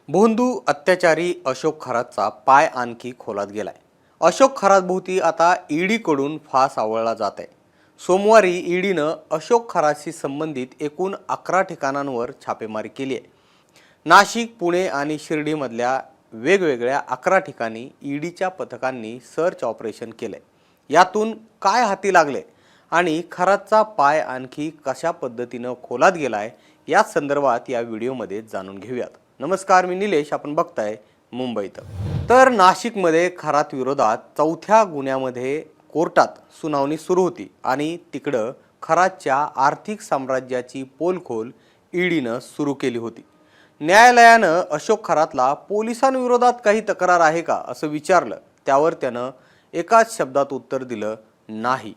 भोंदू अत्याचारी अशोक खरातचा पाय आणखी खोलात गेलाय। अशोक खरातभोवती आता ईडीकडून फास आवळला जात आहे। सोमवारी ईडीनं अशोक खरातशी संबंधित एकूण 11 ठिकाणांवर छापेमारी केली आहे। नाशिक, पुणे आणि शिर्डीमधल्या वेगवेगळ्या 11 ठिकाणी ईडीच्या पथकांनी सर्च ऑपरेशन केलंय। यातून काय हाती लागले आणि खरातचा पाय आणखी कशा पद्धतीनं खोलात गेलाय या संदर्भात या व्हिडिओमध्ये जाणून घेऊयात। नमस्कार, मी निलेश, आपण बघताय मुंबई तक। तर नाशिकमध्ये खरात विरोधात चौथ्या गुन्ह्यामध्ये कोर्टात सुनावणी सुरू होती आणि तिकडं खरातच्या आर्थिक साम्राज्याची पोलखोल ईडीनं सुरू केली होती। न्यायालयानं अशोक खरातला पोलिसांविरोधात काही तक्रार आहे का असं विचारलं, त्यावर त्यानं एकाच शब्दात उत्तर दिलं, नाही।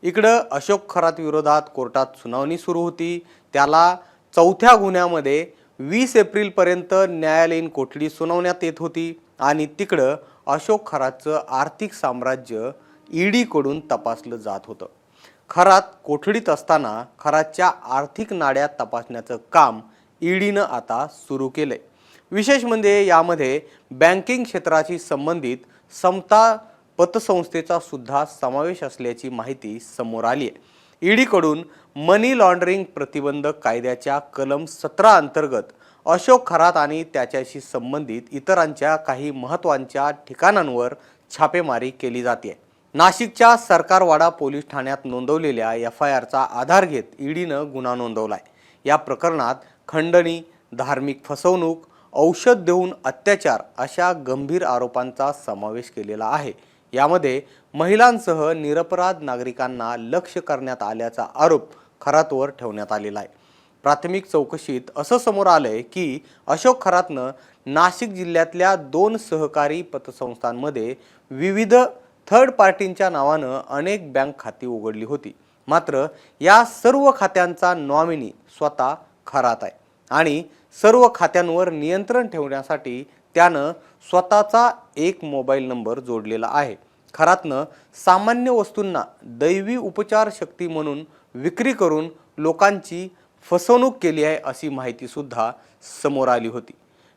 इकडं अशोक खरात विरोधात कोर्टात सुनावणी सुरू होती। त्याला चौथ्या गुन्ह्यामध्ये 20 एप्रिलपर्यंत न्यायालयीन कोठडी सुनावण्यात येत होती आणि तिकडं अशोक खरातचं आर्थिक साम्राज्य ईडीकडून तपासलं जात होतं। खरात कोठडीत असताना खरातच्या आर्थिक नाड्या तपासण्याचं काम ईडीनं आता सुरू केलंय। विशेष म्हणजे यामध्ये बँकिंग क्षेत्राशी संबंधित समता पतसंस्थेचा सुद्धा समावेश असल्याची माहिती समोर आली आहे। ईडीकडून मनी लॉन्ड्रिंग प्रतिबंधक कायद्याच्या कलम 17 अंतर्गत अशोक खरात आणि त्याच्याशी संबंधित इतरांच्या काही महत्त्वाच्या ठिकाणांवर छापेमारी केली जाते। नाशिकच्या सरकारवाडा पोलीस ठाण्यात नोंदवलेल्या FIRचा आधार घेत ईडीनं गुन्हा नोंदवलाय। या प्रकरणात खंडणी, धार्मिक फसवणूक, औषध देऊन अत्याचार अशा गंभीर आरोपांचा समावेश केलेला आहे। यामध्ये महिलांसह निरपराध नागरिकांना लक्ष्य करण्यात आल्याचा आरोप खरातवर ठेवण्यात आलेला आहे। प्राथमिक चौकशीत असं समोर आलंय की अशोक खरातनं नाशिक जिल्ह्यातल्या 2 सहकारी पतसंस्थांमध्ये विविध थर्ड पार्टींच्या नावानं अनेक बँक खाती उघडली होती। मात्र या सर्व खात्यांचा नॉमिनी स्वतः खरात आहे आणि सर्व खात्यांवर नियंत्रण ठेवण्यासाठी त्यानं स्वतःचा एक मोबाईल नंबर जोडलेला आहे। खरातनं सामान्य वस्तूंना दैवी उपचार शक्ती म्हणून विक्री करून लोकांची फसवणूक केली आहे अशी माहिती सुद्धा समोर आली होती।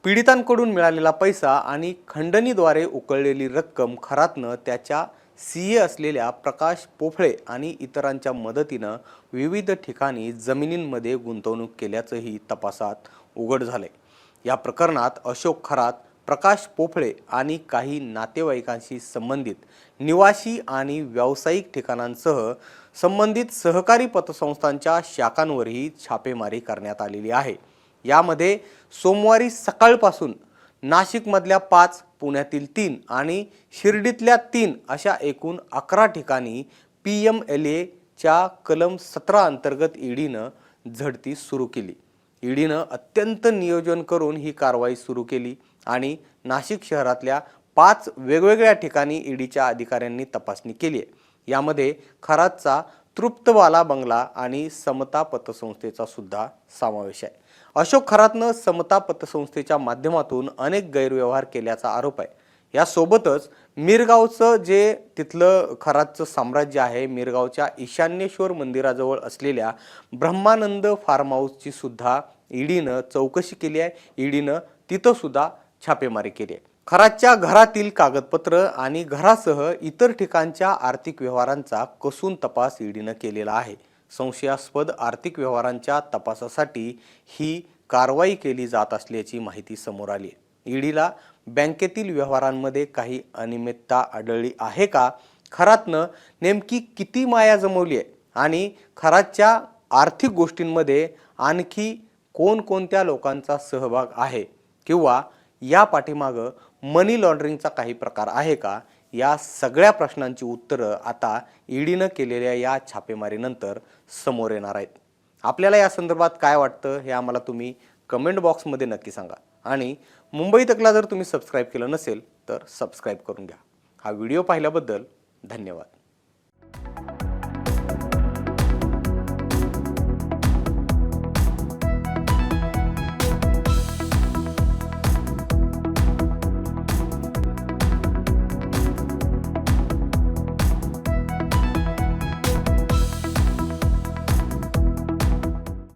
पीडितांकडून मिळालेला पैसा आणि खंडणीद्वारे उकळलेली रक्कम खरातनं त्याच्या CA असलेल्या प्रकाश पोफळे आणि इतरांच्या मदतीनं विविध ठिकाणी जमिनींमध्ये गुंतवणूक केल्याचंही तपासात उघड झालंय। या प्रकरणात अशोक खरात, प्रकाश पोफळे आणि काही नातेवाईकांशी संबंधित निवासी आणि व्यावसायिक ठिकाणांसह संबंधित सहकारी पतसंस्थांच्या शाखांवरही छापेमारी करण्यात आलेली आहे। यामध्ये सोमवारी सकाळपासून नाशिकमधल्या 5, पुण्यातील 3 आणि शिर्डीतल्या 3 अशा एकूण 11 ठिकाणी PMLA च्या कलम 17 अंतर्गत ईडीनं झडती सुरू केली। ईडीनं अत्यंत नियोजन करून ही कारवाई सुरू केली आणि नाशिक शहरातल्या 5 वेगवेगळ्या ठिकाणी ईडीच्या अधिकाऱ्यांनी तपासणी केली आहे। यामध्ये खरातचा तृप्तबाला बंगला आणि समता पतसंस्थेचा सुद्धा समावेश आहे। अशोक खरातनं समता पतसंस्थेच्या माध्यमातून अनेक गैरव्यवहार केल्याचा आरोप आहे। यासोबतच मिरगावचं जे तिथलं खरातचं साम्राज्य आहे, मिरगावच्या ईशान्येश्वर मंदिराजवळ असलेल्या ब्रह्मानंद फार्म हाऊसची सुद्धा ईडीनं चौकशी केली आहे। ईडीनं तिथं सुद्धा छापेमारी केली आहे। खरातच्या घरातील कागदपत्र आणि घरासह इतर ठिकाणच्या आर्थिक व्यवहारांचा कसून तपास ईडीनं केलेला आहे। संशयास्पद आर्थिक व्यवहारांच्या तपासासाठी ही कारवाई केली जात असल्याची माहिती समोर आली आहे। ईडीला बँकेतील व्यवहारांमध्ये काही अनियमितता आढळली आहे का, खरातनं नेमकी किती माया जमवली आहे आणि खरातच्या आर्थिक गोष्टींमध्ये आणखी कोणकोणत्या लोकांचा सहभाग आहे किंवा या पाठीमागं मनी लॉन्ड्रिंगचा काही प्रकार आहे का, या सगळ्या प्रश्नांची उत्तरं आता ईडीनं केलेल्या या छापेमारीनंतर समोर येणार आहेत। आपल्याला या संदर्भात काय वाटतं हे आम्हाला तुम्ही कमेंट बॉक्समध्ये नक्की सांगा आणि मुंबई तकला जर तुम्ही सबस्क्राईब केलं नसेल तर सबस्क्राईब करून घ्या। हा व्हिडिओ पाहिल्याबद्दल धन्यवाद।